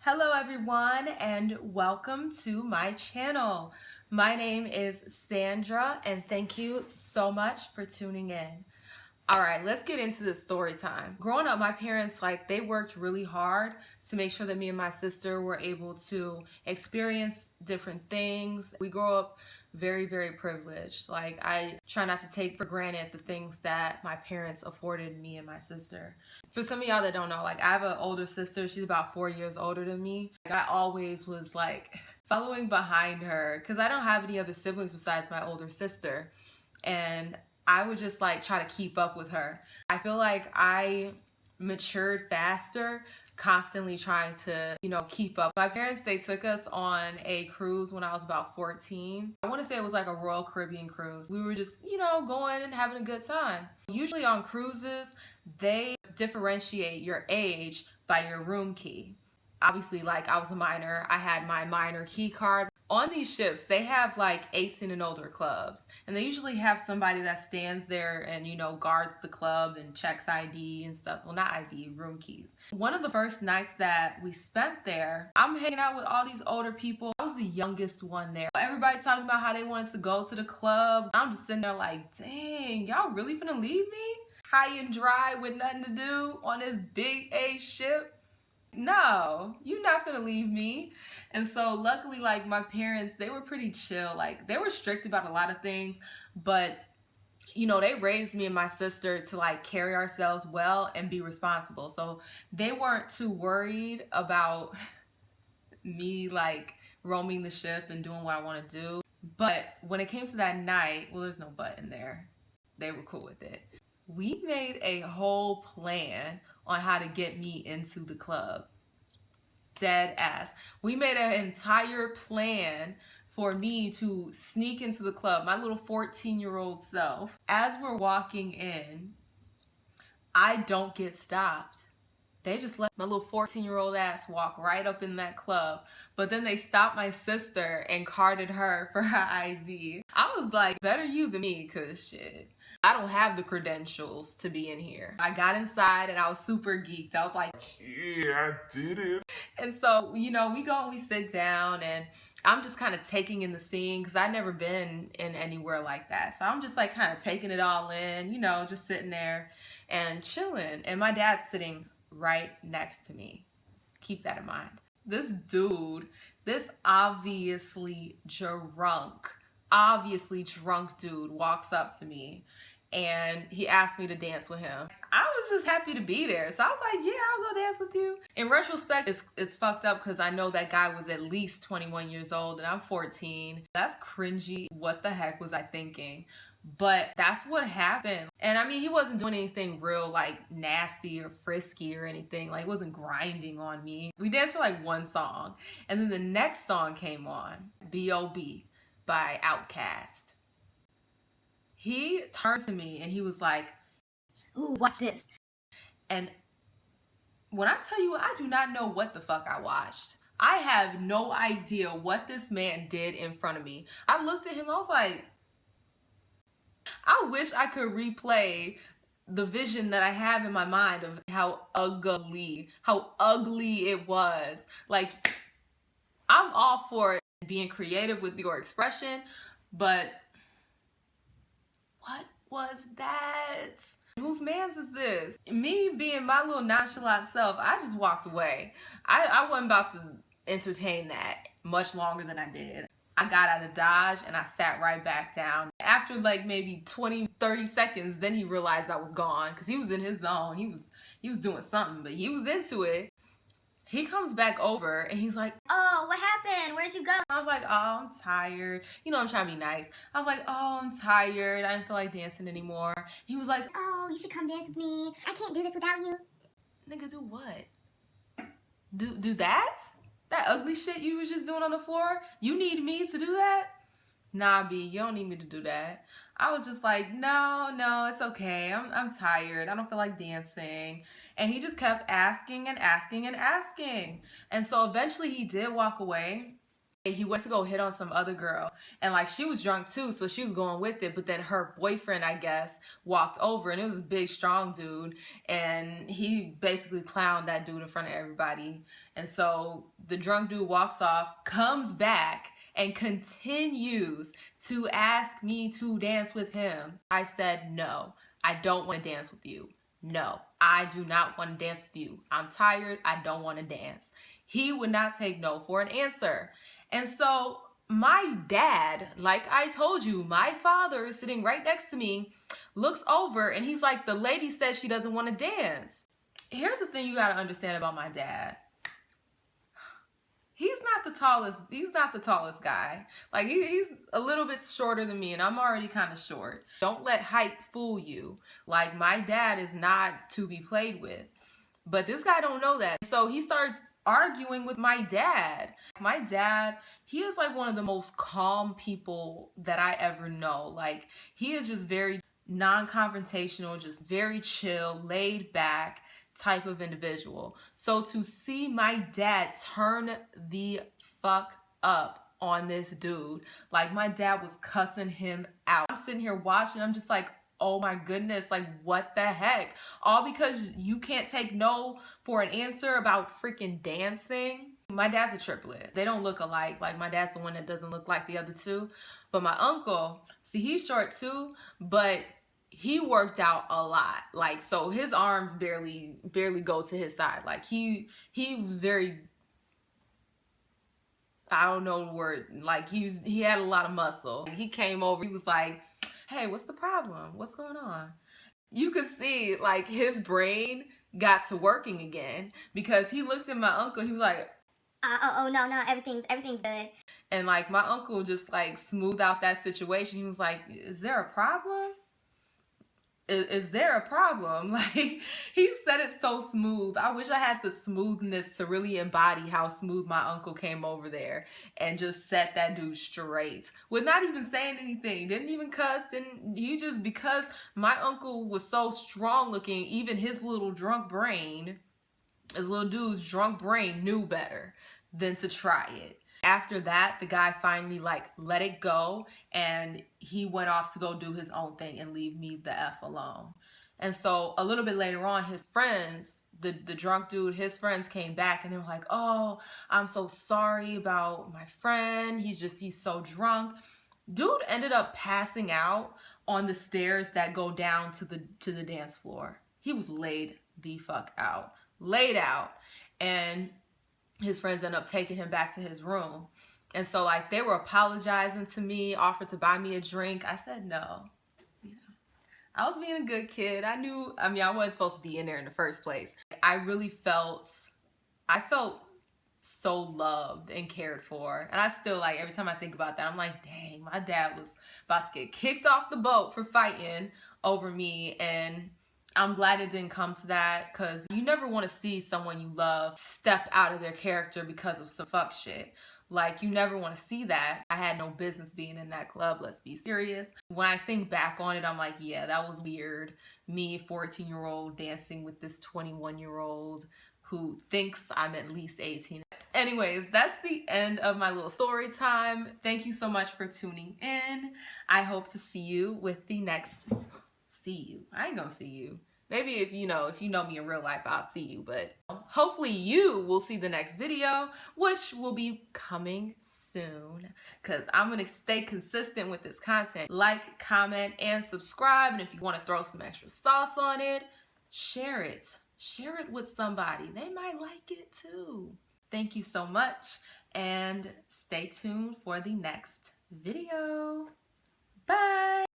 Hello everyone and welcome to my channel. My name is Sandra and thank you so much for tuning in. All right, let's get into the story time. Growing up, my parents, they worked really hard to make sure that me and my sister were able to experience different things. We grew up very privileged. I try not to take for granted the things that my parents afforded me and my sister. For some of y'all that don't know, I have an older sister. She's about 4 years older than me. I always was following behind her because I don't have any other siblings besides my older sister. And I would just try to keep up with her. I feel like I matured faster constantly trying to, keep up. My parents, they took us on a cruise when I was about 14. I want to say it was like a Royal Caribbean cruise. We were just, going and having a good time. Usually on cruises, they differentiate your age by your room key. Obviously, I was a minor, I had my minor key card. On these ships, they have 18 and older clubs, and they usually have somebody that stands there and guards the club and checks ID and stuff. Well, not ID, room keys. One of the first nights that we spent there, I'm hanging out with all these older people. I was the youngest one there. Everybody's talking about how they wanted to go to the club. I'm just sitting there dang, y'all really finna leave me high and dry with nothing to do on this big A ship? No, you're not gonna leave me. And so luckily, my parents, they were pretty chill. They were strict about a lot of things, but they raised me and my sister to carry ourselves well and be responsible. So they weren't too worried about me roaming the ship and doing what I want to do. But when it came to that night, well, there's no but in there. They were cool with it. We made a whole plan on how to get me into the club. Dead ass. We made an entire plan for me to sneak into the club, my little 14-year-old self. As we're walking in, I don't get stopped. They just let my little 14-year-old ass walk right up in that club. But then they stopped my sister and carded her for her ID. I was like, better you than me, cause shit, I don't have the credentials to be in here. I got inside and I was super geeked. I was like, yeah, I did it. And so, we go and we sit down and I'm just kind of taking in the scene because I'd never been in anywhere like that. So I'm just kind of taking it all in, just sitting there and chilling. And my dad's sitting right next to me. Keep that in mind. This dude, this obviously drunk dude walks up to me and he asked me to dance with him. I was just happy to be there. So I was like, yeah, I'll go dance with you. In retrospect, it's fucked up because I know that guy was at least 21 years old and I'm 14. That's cringy. What the heck was I thinking? But that's what happened. And I mean, he wasn't doing anything real nasty or frisky or anything. It wasn't grinding on me. We danced for one song. And then the next song came on, B.O.B. by Outkast. He turned to me and he was like, ooh, watch this. And when I tell you, I do not know what the fuck I watched. I have no idea what this man did in front of me. I looked at him, I was like, I wish I could replay the vision that I have in my mind of how ugly it was. I'm all for being creative with your expression, but what was that? Whose man's is this? Me being my little nonchalant self, I just walked away. I wasn't about to entertain that much longer than I did. I got out of Dodge and I sat right back down. After maybe 20-30 seconds, then he realized I was gone because he was in his zone. He was doing something, but he was into it. He comes back over and he's like, oh, what happened? Where'd you go? I was like, oh, I'm tired. I'm trying to be nice. I was like, oh, I'm tired. I didn't feel like dancing anymore. He was like, oh, you should come dance with me. I can't do this without you. Nigga, do what? Do that? That ugly shit you was just doing on the floor? You need me to do that? Nah, B, you don't need me to do that. I was just like, no, it's okay. I'm tired. I don't feel like dancing. And he just kept asking and asking and asking. And so eventually he did walk away. He went to go hit on some other girl, and like she was drunk too, so she was going with it. But then her boyfriend, I guess, walked over, and it was a big, strong dude, and he basically clowned that dude in front of everybody. And so the drunk dude walks off, comes back, and continues to ask me to dance with him. I said, no, I don't want to dance with you. No, I do not want to dance with you. I'm tired. I don't want to dance. He would not take no for an answer. And so my dad, like I told you, my father is sitting right next to me, looks over, and he's like, the lady said she doesn't want to dance. Here's the thing you got to understand about my dad. He's not the tallest guy. Like he's a little bit shorter than me, and I'm already kind of short. Don't let height fool you. Like my dad is not to be played with. But this guy don't know that. So he starts arguing with my dad. My dad, he is like one of the most calm people that I ever know. Like he is just very non-confrontational, just very chill, laid back type of individual. So to see my dad turn the fuck up on this dude, like my dad was cussing him out. I'm sitting here watching, I'm just like, oh my goodness, like what the heck? All because you can't take no for an answer about freaking dancing. My dad's a triplet. They don't look alike. Like my dad's the one that doesn't look like the other two. But my uncle, see, he's short too, but he worked out a lot. Like, so his arms barely go to his side. Like he was very, I don't know the word, like he had a lot of muscle. He came over, he was like, hey, what's the problem? What's going on? You could see like his brain got to working again because he looked at my uncle, he was like, no, everything's good. and like my uncle just like smoothed out that situation. He was like, is there a problem? Is there a problem? Like he said it so smooth. I wish I had the smoothness to really embody how smooth my uncle came over there and just set that dude straight with not even saying anything. Didn't even cuss. He just, because my uncle was so strong looking, even his little drunk brain, his little dude's drunk brain knew better than to try it. After that, the guy finally like let it go, and he went off to go do his own thing and leave me the F alone. And so a little bit later on, his friends, the drunk dude, his friends came back and they were like, oh, I'm so sorry about my friend. He's so drunk. Dude ended up passing out on the stairs that go down to the dance floor. He was laid the fuck out. Laid out. And his friends ended up taking him back to his room. And so like they were apologizing to me, offered to buy me a drink. I said no. You know, I was being a good kid. I wasn't supposed to be in there in the first place. I felt so loved and cared for. And I still, like, every time I think about that, I'm like, dang, my dad was about to get kicked off the boat for fighting over me. And I'm glad it didn't come to that, because you never want to see someone you love step out of their character because of some fuck shit. Like, you never want to see that. I had no business being in that club, let's be serious. When I think back on it, I'm like, yeah, that was weird. Me, 14-year-old, dancing with this 21-year-old who thinks I'm at least 18. Anyways, that's the end of my little story time. Thank you so much for tuning in. I hope to see you with the next... I ain't gonna see you. Maybe if you know me in real life, I'll see you, but hopefully you will see the next video, which will be coming soon, because I'm gonna stay consistent with this content. Like, comment, and subscribe. And if you want to throw some extra sauce on it, share it. Share it with somebody. They might like it too. Thank you so much, and stay tuned for the next video.